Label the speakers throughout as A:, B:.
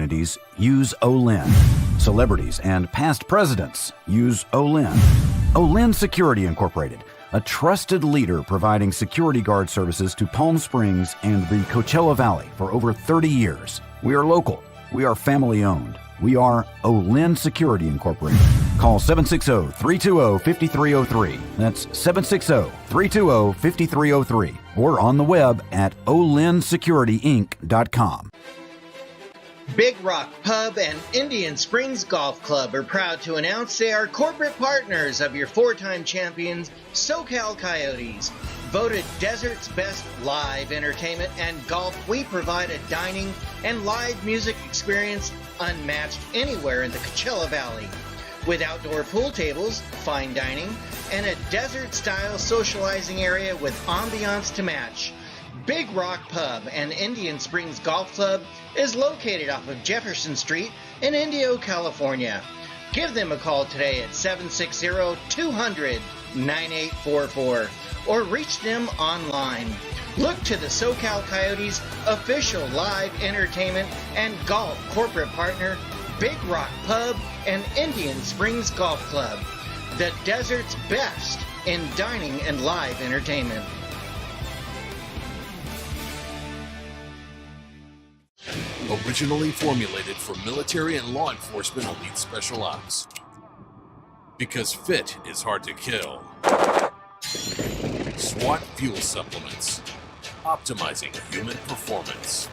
A: communities use Olin. Celebrities and past presidents use Olin. Olin Security Incorporated, a trusted leader providing security guard services to Palm Springs and the Coachella Valley for over 30 years. We are local. We are family owned. We are Olin Security Incorporated. Call 760-320-5303. That's 760-320-5303. Or on the web at olinsecurityinc.com.
B: Big Rock Pub and Indian Springs Golf Club are proud to announce they are corporate partners of your four-time champions, SoCal Coyotes. Voted Desert's best live entertainment and golf, we provide a dining and live music experience unmatched anywhere in the Coachella Valley. With outdoor pool tables, fine dining, and a desert-style socializing area with ambiance to match. Big Rock Pub and Indian Springs Golf Club is located off of Jefferson Street in Indio, California. Give them a call today at 760-200-9844 or reach them online. Look to the SoCal Coyotes official live entertainment and golf corporate partner, Big Rock Pub and Indian Springs Golf Club, the desert's best in dining and live entertainment.
C: Originally formulated for military and law enforcement elite special ops. Because fit is hard to kill. SWAT fuel supplements. Optimizing human performance.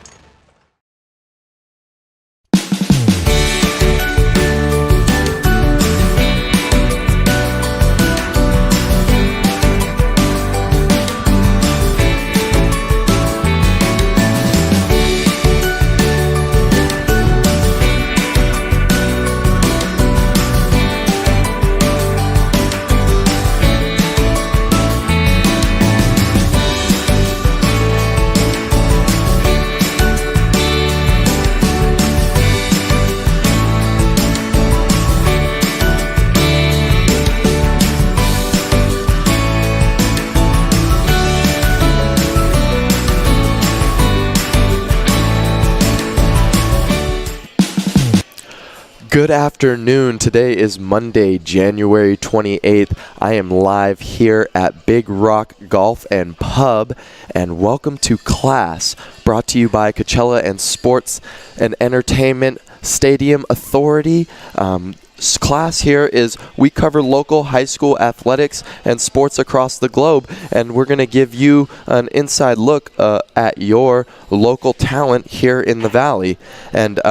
D: Good afternoon. Today is Monday, January 28th. I am live here at Big Rock Golf and Pub, and welcome to Clahs, brought to you by Coachella and Sports and Entertainment Stadium Authority. Clahs here is we cover local high school athletics and sports across the globe, and we're going to give you an inside look at your local talent here in the Valley. And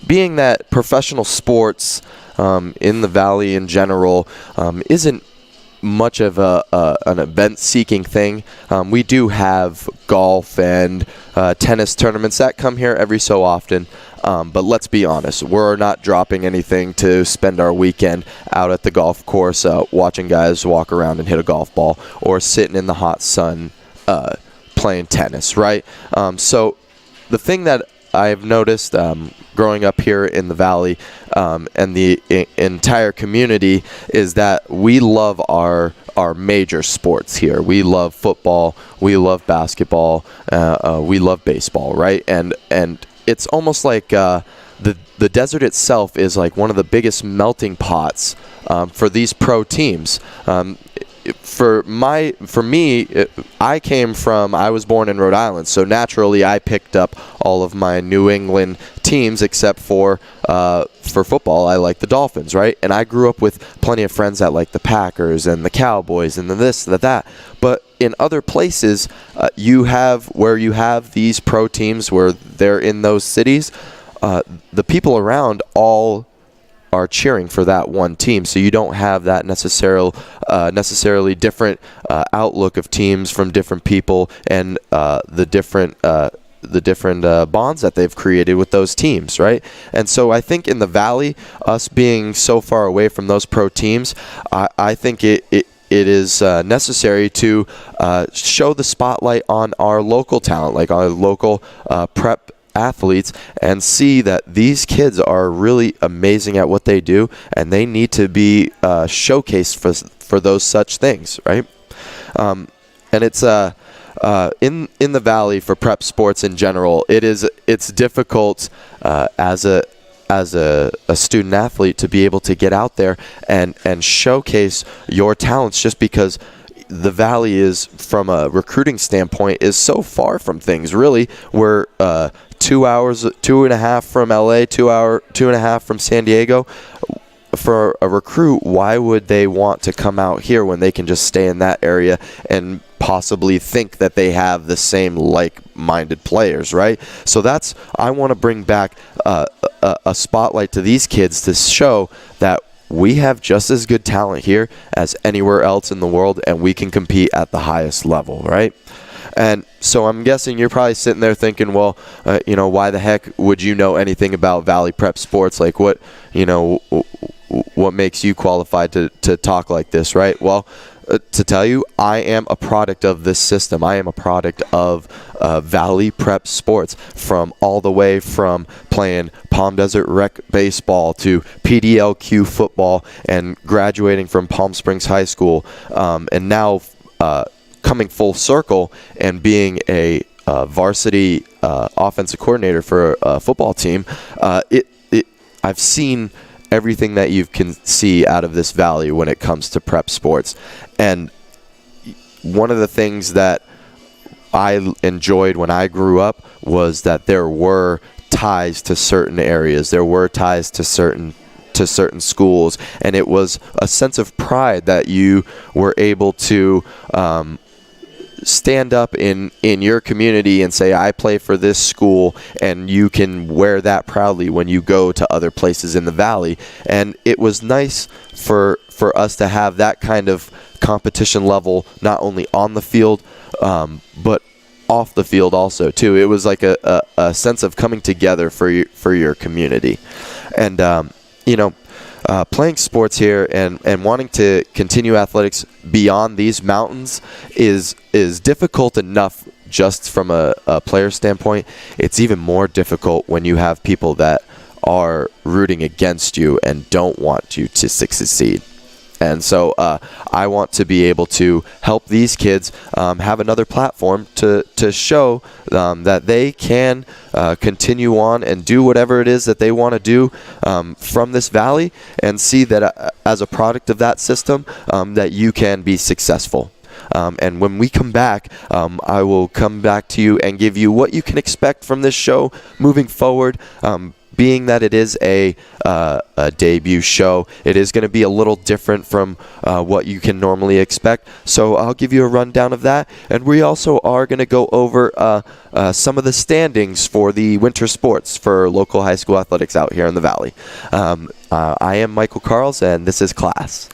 D: being that professional sports in the Valley in general isn't much of an event-seeking thing, we do have golf and tennis tournaments that come here every so often. But let's be honest, we're not dropping anything to spend our weekend out at the golf course watching guys walk around and hit a golf ball or sitting in the hot sun playing tennis, right? So the thing that I've noticed growing up here in the Valley and the entire community is that we love our major sports here. We love football, we love basketball, we love baseball, right? And it's almost like the desert itself is like one of the biggest melting pots for these pro teams. For me, I was born in Rhode Island, so naturally I picked up all of my New England teams except for football. I like the Dolphins, right? And I grew up with plenty of friends that like the Packers and the Cowboys and the this, the that. But in other places, you have these pro teams where they're in those cities. The people around all are cheering for that one team, so you don't have that necessarily different outlook of teams from different people and the different bonds that they've created with those teams, right? And so I think in the Valley, us being so far away from those pro teams, I think it is necessary to show the spotlight on our local talent, like our local prep athletes, and see that these kids are really amazing at what they do, and they need to be showcased for those such things, right? And it's in the Valley for prep sports in general, it's difficult as a student athlete to be able to get out there and showcase your talents, just because the Valley is, from a recruiting standpoint, is so far from things. Really, we're 2.5 from LA, 2.5 from San Diego. For a recruit, why would they want to come out here when they can just stay in that area and possibly think that they have the same like-minded players, right? So I want to bring back a spotlight to these kids to show that we have just as good talent here as anywhere else in the world, and we can compete at the highest level, right? And so I'm guessing you're probably sitting there thinking, well, why the heck would you know anything about Valley Prep Sports? Like, what makes you qualified to talk like this, right? Well, to tell you, I am a product of this system. I am a product of Valley Prep Sports, all the way from playing Palm Desert Rec baseball to PDLQ football and graduating from Palm Springs High School, and now coming full circle and being a varsity offensive coordinator for a football team. I've seen everything that you can see out of this Valley when it comes to prep sports. And one of the things that I enjoyed when I grew up was that there were ties to certain areas. There were ties to certain schools, and it was a sense of pride that you were able to stand up in your community and say, I play for this school, and you can wear that proudly when you go to other places in the Valley. And it was nice for us to have that kind of competition level, not only on the field, but off the field also too. It was like a sense of coming together for your community. And playing sports here and wanting to continue athletics beyond these mountains is difficult enough just from a player standpoint. It's even more difficult when you have people that are rooting against you and don't want you to succeed. And so I want to be able to help these kids have another platform to show that they can continue on and do whatever it is that they want to do from this Valley, and see that as a product of that system that you can be successful. And when we come back, I will come back to you and give you what you can expect from this show moving forward. Being that it is a debut show, it is going to be a little different from what you can normally expect. So I'll give you a rundown of that. And we also are going to go over some of the standings for the winter sports for local high school athletics out here in the Valley. I am Michael Carls, and this is Clahs.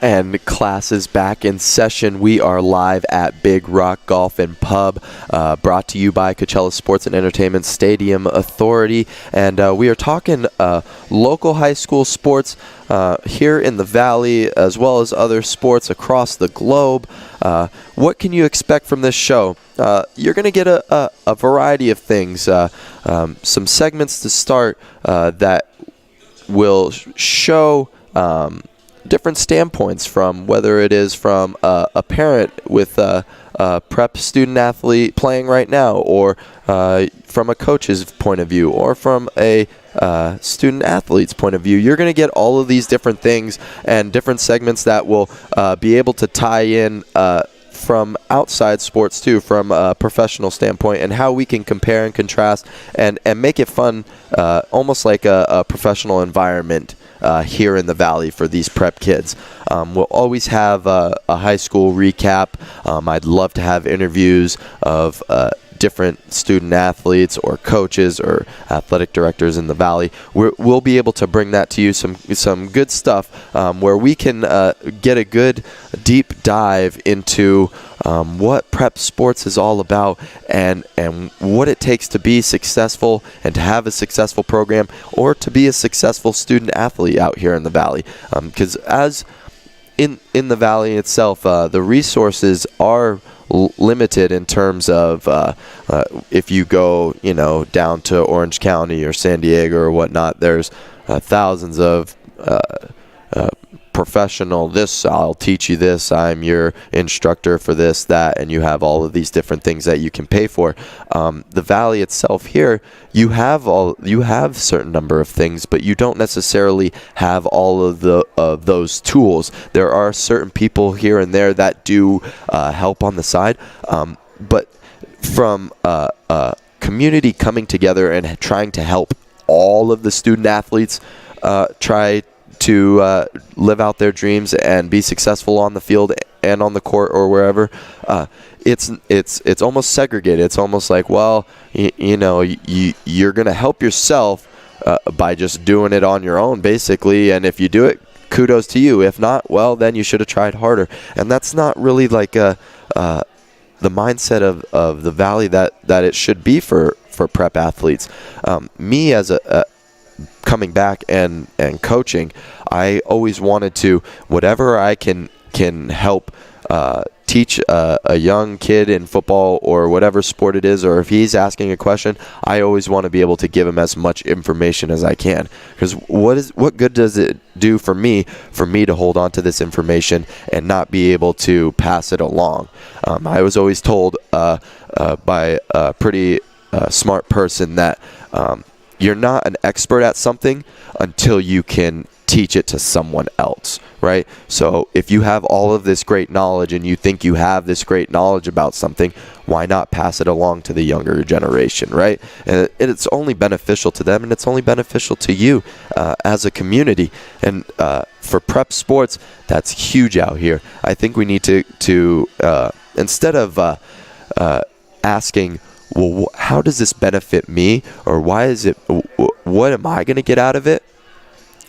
D: And class is back in session. We are live at Big Rock Golf and Pub, brought to you by Coachella Sports and Entertainment Stadium Authority. And we are talking local high school sports here in the Valley, as well as other sports across the globe. What can you expect from this show? You're going to get a variety of things. Some segments to start that will show different standpoints, from whether it is from a parent with a prep student athlete playing right now, or from a coach's point of view, or from a student athlete's point of view. You're going to get all of these different things and different segments that will be able to tie in from outside sports too, from a professional standpoint, and how we can compare and contrast and make it fun, almost like a professional environment here in the Valley for these prep kids. We'll always have a high school recap. I'd love to have interviews of different student athletes or coaches or athletic directors in the Valley. We'll be able to bring that to you, some good stuff where we can get a good deep dive into what prep sports is all about, and what it takes to be successful and to have a successful program, or to be a successful student athlete out here in the Valley. Because as in the Valley itself, the resources are limited in terms of if you go, down to Orange County or San Diego or whatnot, there's thousands of professional, this, I'll teach you this, I'm your instructor for this, that, and you have all of these different things that you can pay for. The Valley itself here, you have a certain number of things, but you don't necessarily have all of those tools. There are certain people here and there that do help on the side, but from community coming together and trying to help all of the student athletes try to live out their dreams and be successful on the field and on the court or wherever, it's almost segregated. It's almost like, well, you're going to help yourself by just doing it on your own, basically, and if you do it, kudos to you. If not, well, then you should have tried harder. And that's not really like the mindset of the Valley that it should be for prep athletes. Me as a coming back and coaching, I always wanted to, whatever I can help teach a young kid in football or whatever sport it is, or if he's asking a question, I always want to be able to give him as much information as I can. Because what good does it do for me to hold on to this information and not be able to pass it along? I was always told by a pretty smart person that you're not an expert at something until you can teach it to someone else, right? So if you have all of this great knowledge and you think you have this great knowledge about something, why not pass it along to the younger generation, right? And it's only beneficial to them, and it's only beneficial to you as a community. And for prep sports, that's huge out here. I think we need to instead of asking, well, how does this benefit me, or why is it, what am I going to get out of it?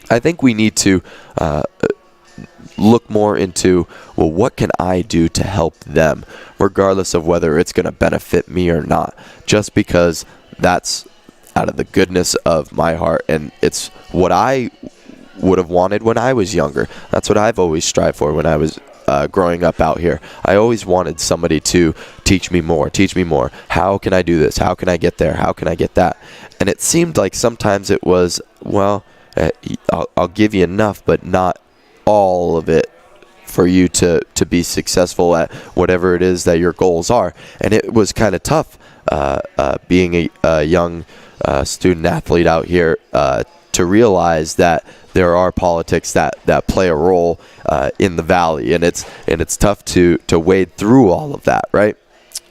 D: I think we need to look more into, well, what can I do to help them, regardless of whether it's going to benefit me or not, just because that's out of the goodness of my heart, and it's what I would have wanted when I was younger. That's what I've always strived for when I was growing up out here. I always wanted somebody to teach me more. How can I do this? How can I get there? How can I get that? And it seemed like sometimes it was, well, I'll give you enough, but not all of it for you to be successful at whatever it is that your goals are. And it was kind of tough being a young student athlete out here to realize that there are politics that play a role in the Valley, and it's tough to wade through all of that, right?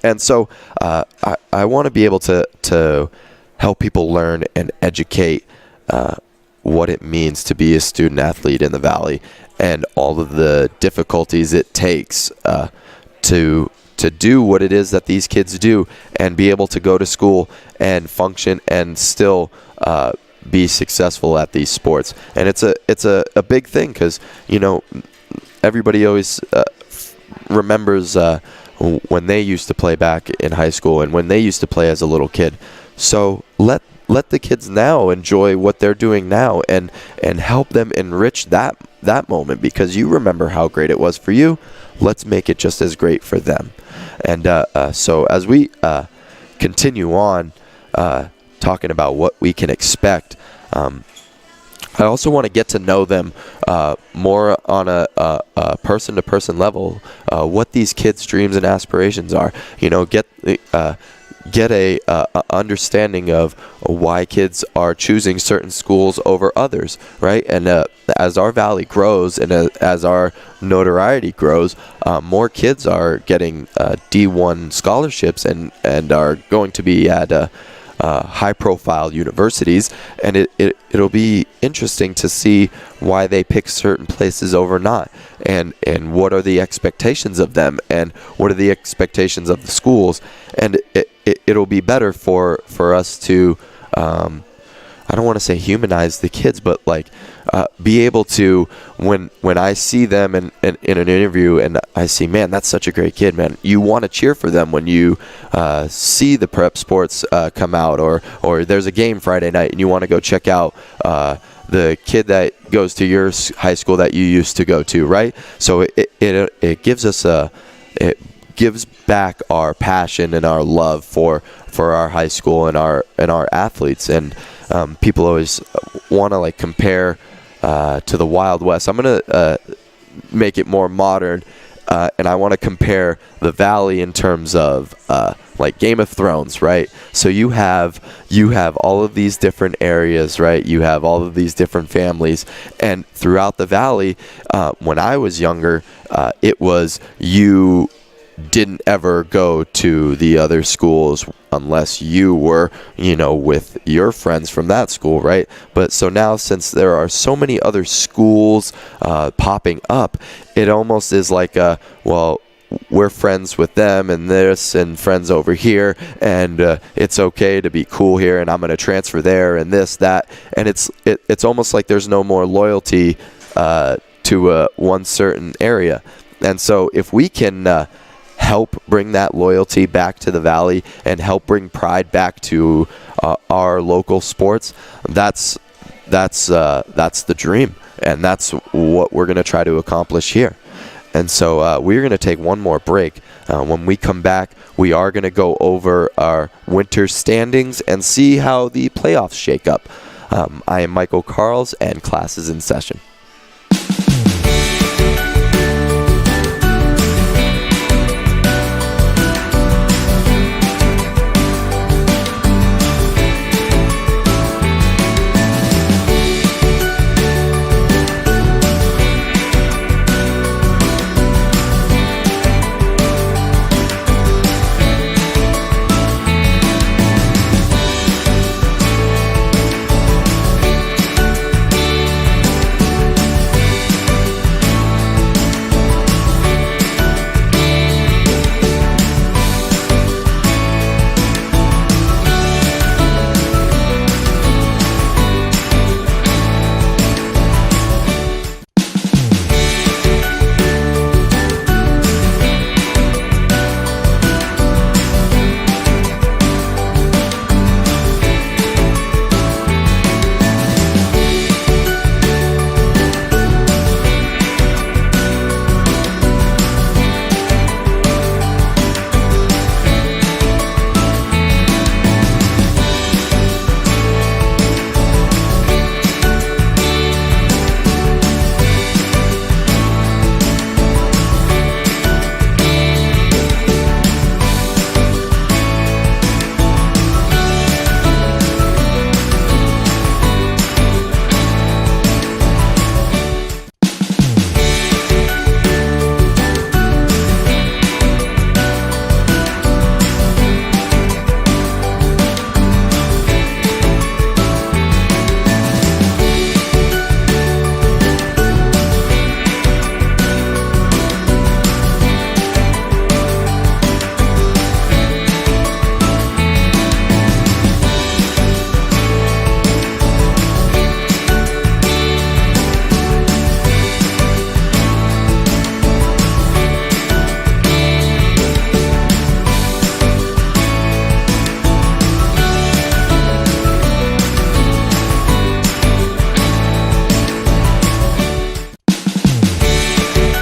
D: And so I want to be able to help people learn and educate what it means to be a student athlete in the Valley, and all of the difficulties it takes to do what it is that these kids do, and be able to go to school and function and still be successful at these sports. And it's a big thing, because everybody always remembers when they used to play back in high school and when they used to play as a little kid. So let the kids now enjoy what they're doing now, and help them enrich that moment, because you remember how great it was for you. Let's make it just as great for them. And so as we continue on talking about what we can expect, I also want to get to know them more on a person-to-person level, what these kids' dreams and aspirations are. Get a understanding of why kids are choosing certain schools over others, right? And as our valley grows and as our notoriety grows, more kids are getting D1 scholarships and are going to be at high-profile universities, and it'll be interesting to see why they pick certain places over not, and what are the expectations of them, and what are the expectations of the schools, and it'll be better for us to I don't want to say humanize the kids, but be able to, when I see them in an interview and I see, man, that's such a great kid, man, you want to cheer for them when you see the prep sports come out, or there's a game Friday night and you want to go check out the kid that goes to your high school that you used to go to, right? So it gives us it gives back our passion and our love for our high school and our athletes. And people always want to compare to the Wild West. I'm going to make it more modern, and I want to compare the Valley in terms of Game of Thrones, right? So you have all of these different areas, right? You have all of these different families, and throughout the Valley, when I was younger, it was you didn't ever go to the other schools unless you were, with your friends from that school, right? But so now, since there are so many other schools popping up, it almost is well, we're friends with them and this and friends over here, and it's okay to be cool here, and I'm going to transfer there and this, that, and it's almost like there's no more loyalty to one certain area. And so if we can help bring that loyalty back to the Valley and help bring pride back to our local sports, that's the dream, and that's what we're going to try to accomplish here. And so we're going to take one more break. When we come back, we are going to go over our winter standings and see how the playoffs shake up. I am Michael Carls, and class is in session.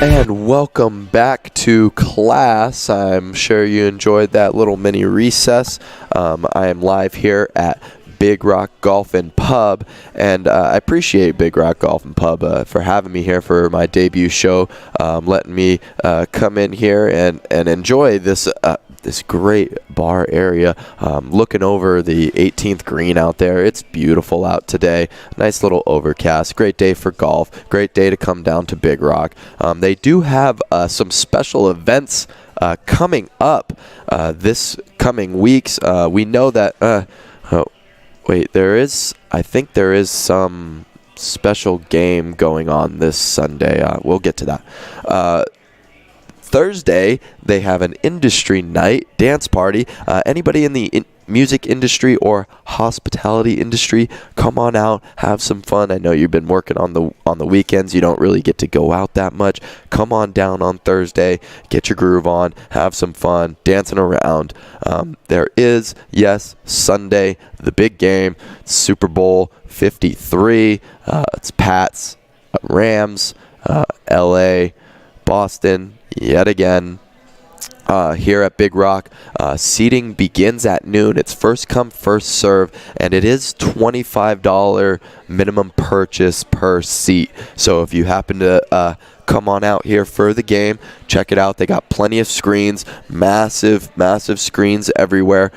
D: And welcome back to class. I'm sure you enjoyed that little mini recess. I am live here at Big Rock Golf and Pub, and I appreciate Big Rock Golf and Pub for having me here for my debut show, letting me come in here and enjoy this great bar area, looking over the 18th green out there. It's beautiful out today. Nice little overcast. Great day for golf. Great day to come down to Big Rock. They do have some special events coming up this coming weeks. We know that I think there is some special game going on this Sunday. We'll get to that. Thursday, they have an industry night dance party. Anybody in the music industry or hospitality industry, come on out, have some fun. I know you've been working on the weekends. You don't really get to go out that much. Come on down on Thursday, get your groove on, have some fun, dancing around. There is, yes, Sunday, the big game, Super Bowl 53. It's Pats, Rams, LA, Boston, yet again. Here at Big Rock, seating begins at noon. It's first come, first serve, and it is $25 minimum purchase per seat. So if you happen to come on out here for the game, check it out. They got plenty of screens, massive screens everywhere.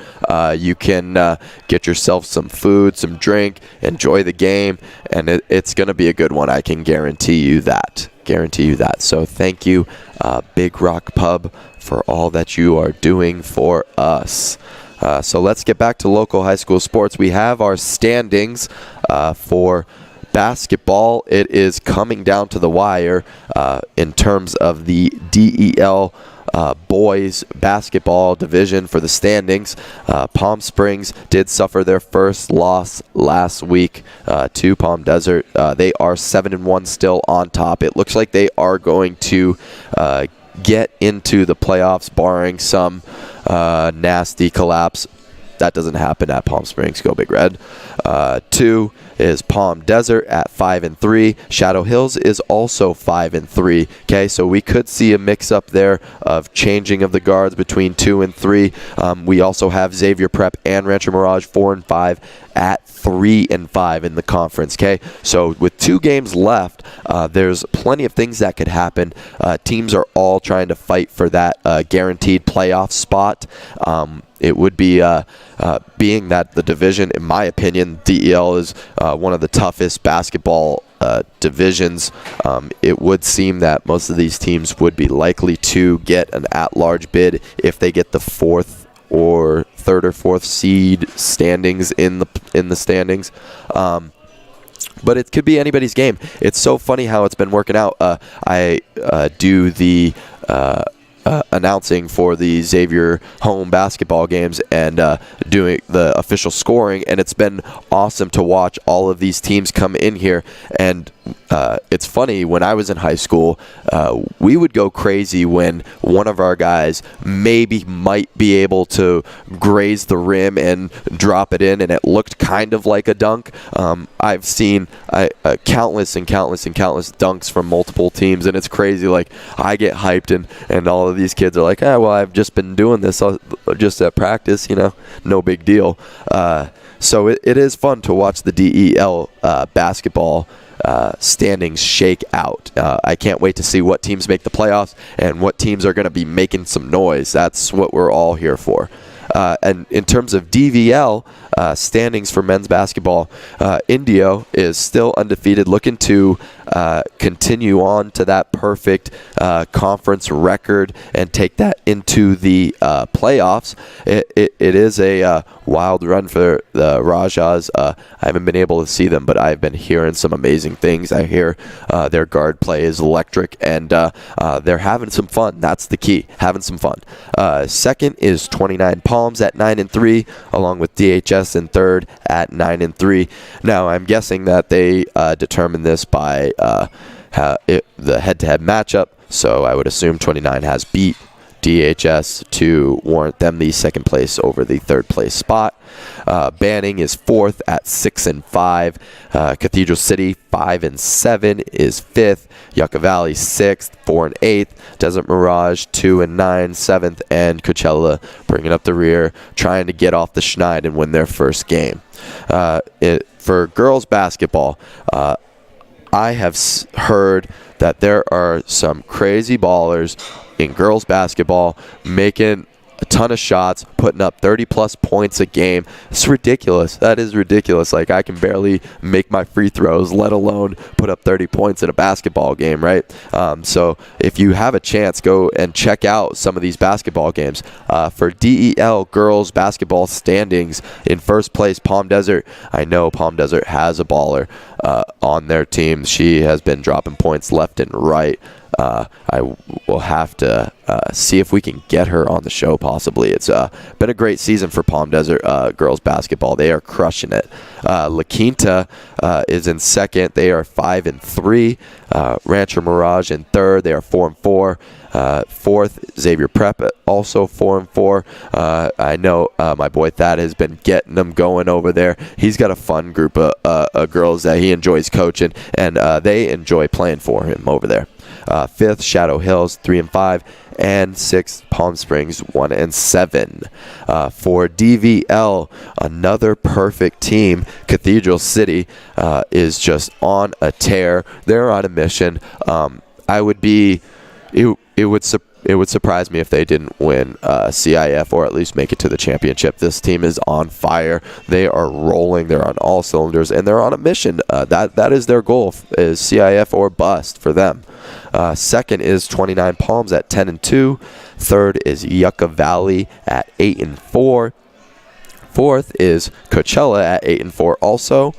D: You can get yourself some food, some drink, enjoy the game, and it's going to be a good one. I can guarantee you that. So thank you, Big Rock Pub, for all that you are doing for us. So let's get back to local high school sports. We have our standings for basketball. It is coming down to the wire in terms of the DEL boys basketball division for the standings. Palm Springs did suffer their first loss last week to Palm Desert. They are 7-1 still on top. It looks like they are going to get into the playoffs, barring some nasty collapse. That doesn't happen at Palm Springs. Go Big Red. 2 is Palm Desert at 5-3. Shadow Hills is also 5-3. Okay, so we could see a mix-up there of changing of the guards between 2 and 3. We also have Xavier Prep and Rancho Mirage 4-5 at 3-5 in the conference. Okay, so with 2 games left, there's plenty of things that could happen. Teams are all trying to fight for that guaranteed playoff spot. It would be, being that the division, in my opinion, DEL is one of the toughest basketball divisions. It would seem that most of these teams would be likely to get an at-large bid if they get the 3rd or 4th seed standings in the standings. But it could be anybody's game. It's so funny how it's been working out. I do the announcing for the Xavier home basketball games and doing the official scoring, and it's been awesome to watch all of these teams come in here. And it's funny, when I was in high school, we would go crazy when one of our guys might be able to graze the rim and drop it in, and it looked kind of like a dunk. I've seen countless dunks from multiple teams, and it's crazy. Like, I get hyped, and all of these kids are like, well, I've just been doing this just at practice, no big deal. So it is fun to watch the DEL basketball standings shake out. I can't wait to see what teams make the playoffs and what teams are going to be making some noise. That's what we're all here for. And in terms of DVL standings for men's basketball, Indio is still undefeated, looking to continue on to that perfect conference record and take that into the playoffs. It is a wild run for the Rajas. I haven't been able to see them, but I've been hearing some amazing things. I hear their guard play is electric, and they're having some fun. That's the key, having some fun. Second is 29 Palms at 9-3, along with DHS in third at 9-3. Now, I'm guessing that they determined this by the head-to-head matchup, so I would assume 29 has beat DHS to warrant them the second place over the third place spot. Banning is fourth at 6-5. Cathedral City 5-7 is fifth. Yucca Valley 6th, 4-8. Desert Mirage 2-9, 7th, and Coachella bringing up the rear, trying to get off the schneid and win their first game. For girls basketball, I have heard that there are some crazy ballers in girls basketball making a ton of shots, putting up 30-plus points a game. It's ridiculous. That is ridiculous. Like, I can barely make my free throws, let alone put up 30 points in a basketball game, right? So if you have a chance, go and check out some of these basketball games. For DEL girls basketball standings, in first place, Palm Desert. I know Palm Desert has a baller on their team. She has been dropping points left and right. I will have to see if we can get her on the show possibly. It's been a great season for Palm Desert girls basketball. They are crushing it. La Quinta is in second. They are 5-3. Rancho Mirage in third. They are 4-4. Fourth, Xavier Prep, also 4-4. I know my boy Thad has been getting them going over there. He's got a fun group of girls that he enjoys coaching, and they enjoy playing for him over there. Fifth, Shadow Hills 3-5, and sixth, Palm Springs 1-7. For DVL, another perfect team. Cathedral City is just on a tear. They're on a mission. It would surprise me if they didn't win CIF or at least make it to the championship. This team is on fire. They are rolling. They're on all cylinders, and they're on a mission. That is their goal, is CIF or bust for them. Second is 29 Palms at 10-2. Third is Yucca Valley at 8-4. Fourth is Coachella at 8-4 also.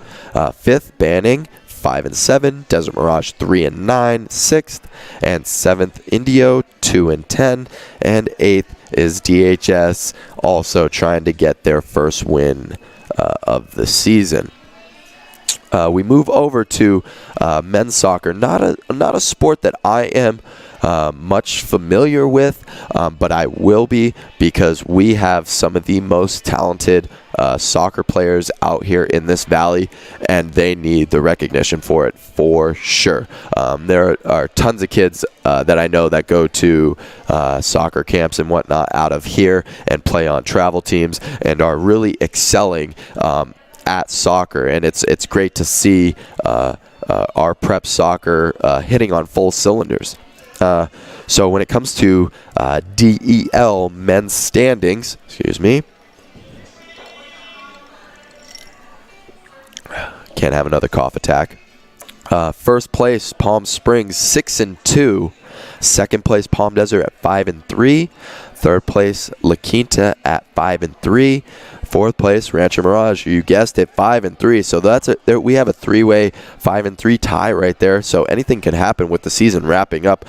D: Fifth, Banning 5-7, Desert Mirage 3-9, sixth, and seventh, Indio 2-10, and eighth is DHS, also trying to get their first win of the season. We move over to men's soccer. Not a sport that I am much familiar with, but I will be, because we have some of the most talented soccer players out here in this valley, and they need the recognition for it for sure. There are tons of kids that I know that go to soccer camps and whatnot out of here and play on travel teams and are really excelling at soccer, and it's great to see our prep soccer hitting on full cylinders. So when it comes to DEL men's standings, can't have another cough attack. First place, Palm Springs 6-2. Second place, Palm Desert at 5-3. Third place, La Quinta at 5-3. Fourth place, Rancho Mirage, you guessed it, 5-3. So we have a three-way 5-3 tie right there. So anything can happen with the season wrapping up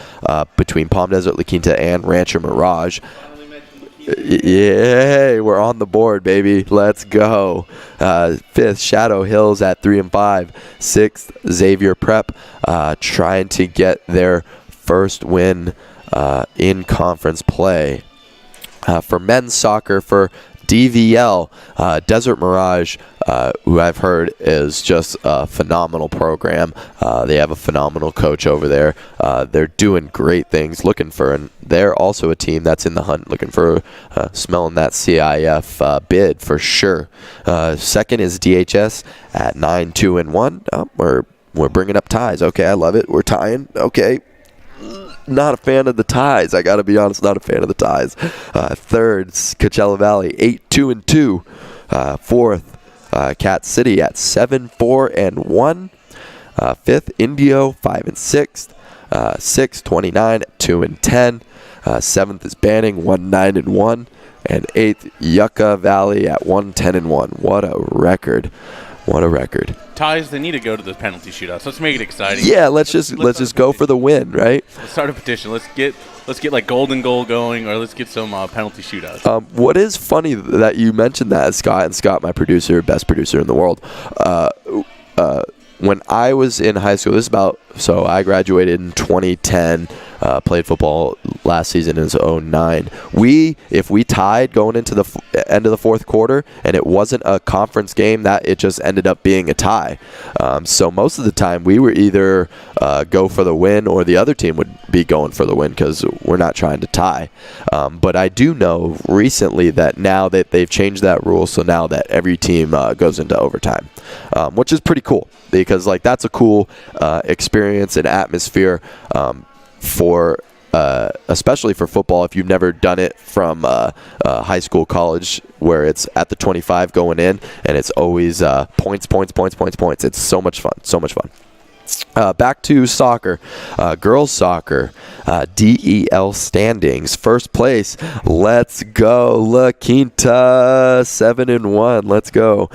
D: between Palm Desert, La Quinta, and Rancho Mirage. Yeah, we're on the board, baby. Let's go. Fifth, Shadow Hills at 3-5. Sixth, Xavier Prep, trying to get their first win in conference play. For men's soccer, for DVL, Desert Mirage, who I've heard is just a phenomenal program. They have a phenomenal coach over there. They're doing great things, and they're also a team that's in the hunt, looking for, smelling that CIF bid for sure. Second is DHS at 9-2-1. We're bringing up ties. Okay, I love it. We're tying. Okay. Not a fan of the ties. I got to be honest, not a fan of the ties. Third, Coachella Valley, 8-2-2. Fourth, Cat City at 7-4-1. Fifth, Indio, 5-6. Sixth, 29 at 2-10. Seventh is Banning, 1-9-1. And eighth, Yucca Valley at 1-10-1. What a record. What a record.
E: Ties, they need to go to the penalty shootouts. Let's make it exciting.
D: Yeah, let's just go for the win, right?
E: Let's start a petition. Let's get like golden goal going, or let's get some penalty shootouts.
D: What is funny that you mentioned that, Scott, my producer, best producer in the world. When I was in high school, this is about So I graduated in 2010. Played football last season in 09. If we tied going into the end of the fourth quarter and it wasn't a conference game, that it just ended up being a tie. So most of the time we were either go for the win or the other team would be going for the win because we're not trying to tie. But I do know recently that now that they've changed that rule, so now that every team goes into overtime, which is pretty cool because like that's a cool experience and atmosphere. For especially for football, if you've never done it from high school, college, where it's at the 25 going in, and it's always points. It's so much fun. Back to soccer, girls soccer, DEL standings. First place, let's go La Quinta, 7-1. Let's go.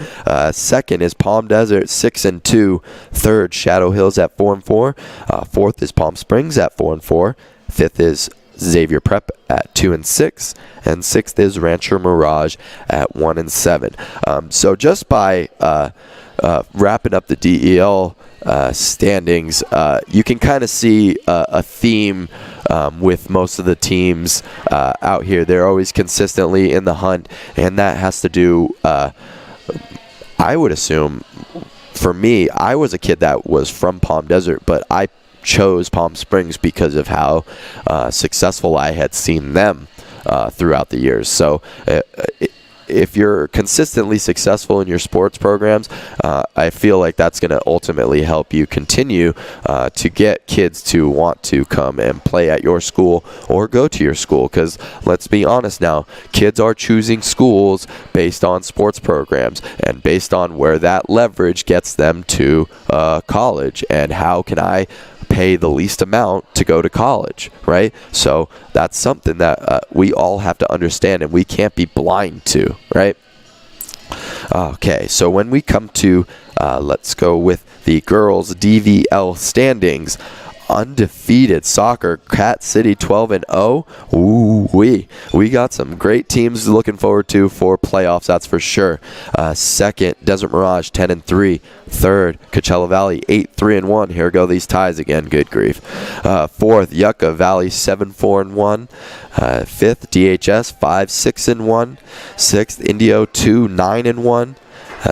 D: Second is Palm Desert, 6-2. Third, Shadow Hills at 4-4. Fourth is Palm Springs at 4-4. Fifth is Xavier Prep at 2-6, and sixth is Rancher Mirage at 1-7. So just by wrapping up the DEL standings, you can kind of see a theme with most of the teams out here. They're always consistently in the hunt, and that has to do, I would assume, for me, I was a kid that was from Palm Desert, but I chose Palm Springs because of how successful I had seen them throughout the years. So if you're consistently successful in your sports programs, I feel like that's going to ultimately help you continue to get kids to want to come and play at your school or go to your school. Because let's be honest now, kids are choosing schools based on sports programs and based on where that leverage gets them to college and how can I pay the least amount to go to college, right? So that's something that we all have to understand and we can't be blind to, right? Okay, so when we come to, let's go with the girls' DVL standings. Undefeated soccer, Cat City 12-0. Ooh, we got some great teams looking forward to for playoffs, that's for sure. Second, Desert Mirage 10-3. Third, Coachella Valley 8-3-1. Here go these ties again. Good grief. Fourth, Yucca Valley 7-4-1. Fifth, DHS 5-6-1. Sixth, Indio 2-9-1.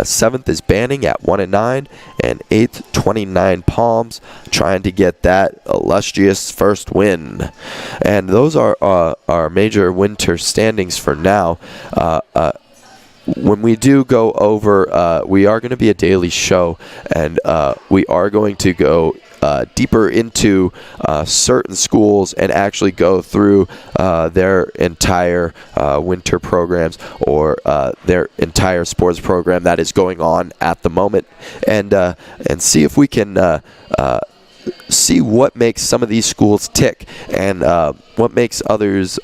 D: Seventh is Banning at 1-9, and eighth, 29 Palms, trying to get that illustrious first win. And those are our major winter standings for now. When we do go over, we are going to be a daily show, and we are going to go deeper into certain schools and actually go through their entire winter programs or their entire sports program that is going on at the moment, and see if we can see what makes some of these schools tick and what makes others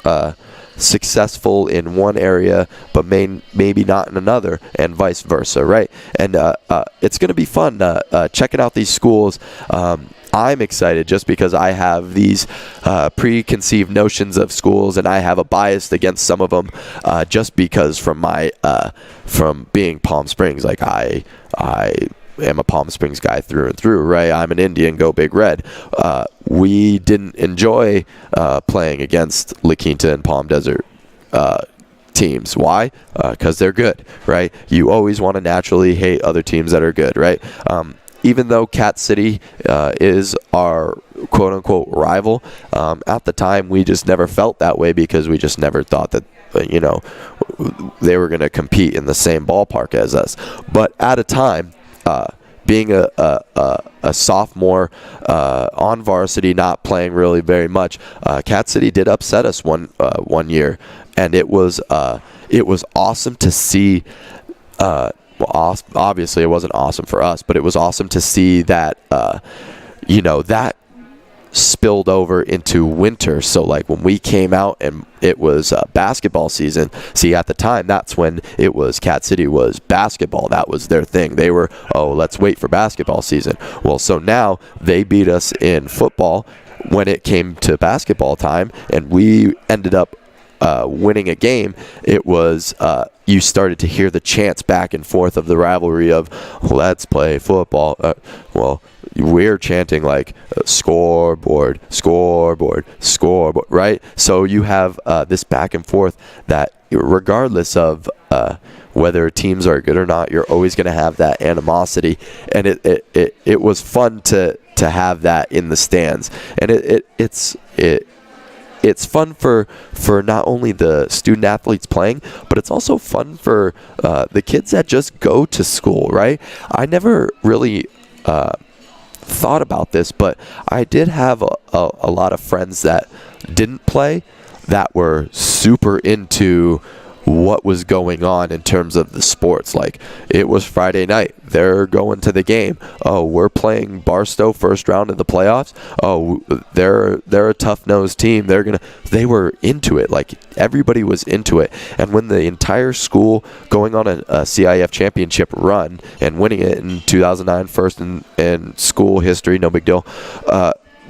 D: successful in one area but maybe not in another, and vice versa, right? And it's going to be fun checking out these schools. I'm excited just because I have these preconceived notions of schools, and I have a bias against some of them just because from being Palm Springs. Like I am a Palm Springs guy through and through, right? I'm an Indian, go Big Red. We didn't enjoy playing against La Quinta and Palm Desert teams. Why? Because they're good, right? You always want to naturally hate other teams that are good, right? Even though Cat City is our quote-unquote rival, at the time we just never felt that way because we just never thought that they were going to compete in the same ballpark as us. But at a time, being a sophomore on varsity, not playing really very much, Cat City did upset us one year, and it was awesome to see. Well, obviously it wasn't awesome for us, but it was awesome to see that that spilled over into winter. So like when we came out and it was basketball season, see, at the time that's when it was Cat City was basketball. That was their thing. They were, let's wait for basketball season. Well, so now they beat us in football when it came to basketball time, and we ended up winning a game, it was you started to hear the chants back and forth of the rivalry of let's play football. Well, we're chanting like scoreboard, scoreboard, scoreboard, right? So you have this back and forth that regardless of whether teams are good or not, you're always going to have that animosity, and it was fun to have that in the stands, and it's fun for not only the student athletes playing, but it's also fun for the kids that just go to school, right? I never really thought about this, but I did have a lot of friends that didn't play that were super into what was going on in terms of the sports. Like, it was Friday night, they're going to the game. Oh, we're playing Barstow first round of the playoffs. Oh, they're a tough-nosed team. They were into it. Like, everybody was into it. And when the entire school going on a CIF championship run and winning it in 2009, first in school history, no big deal,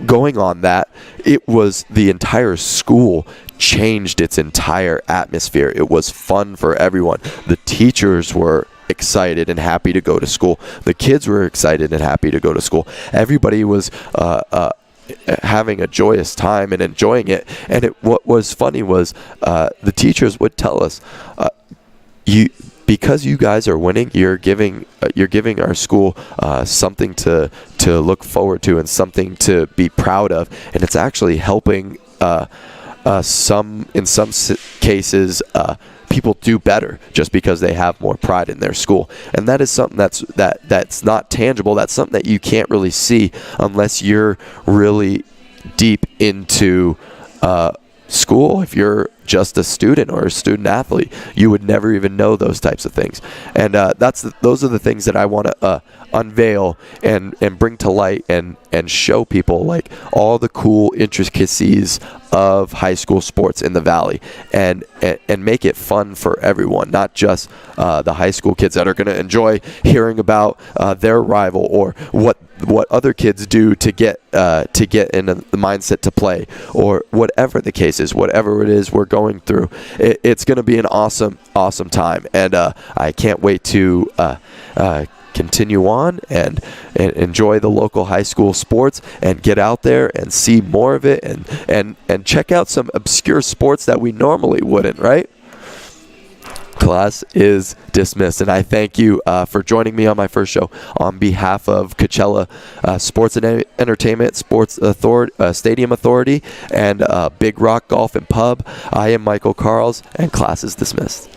D: going on that, it was the entire school changed its entire atmosphere. It was fun for everyone. The teachers were excited and happy to go to school. The kids were excited and happy to go to school. Everybody was having a joyous time and enjoying it. And what was funny was the teachers would tell us, because you guys are winning, you're giving our school something to look forward to and something to be proud of, and it's actually helping in some cases people do better just because they have more pride in their school. And that is something that's not tangible. That's something that you can't really see unless you're really deep into school. If you're just a student or a student athlete, you would never even know those types of things. And those are the things that I want to unveil and bring to light and show people, like, all the cool intricacies of high school sports in the Valley, and make it fun for everyone, not just the high school kids that are going to enjoy hearing about their rival or what other kids do to get in the mindset to play, or whatever the case is, whatever it is we're going through. It's going to be an awesome time, and I can't wait to continue on and enjoy the local high school sports and get out there and see more of it and check out some obscure sports that we normally wouldn't, right? Class is dismissed, and I thank you for joining me on my first show on behalf of Coachella Sports and Entertainment Sports Authority, Stadium Authority, and Big Rock Golf and Pub. I am Michael Carls, and class is dismissed.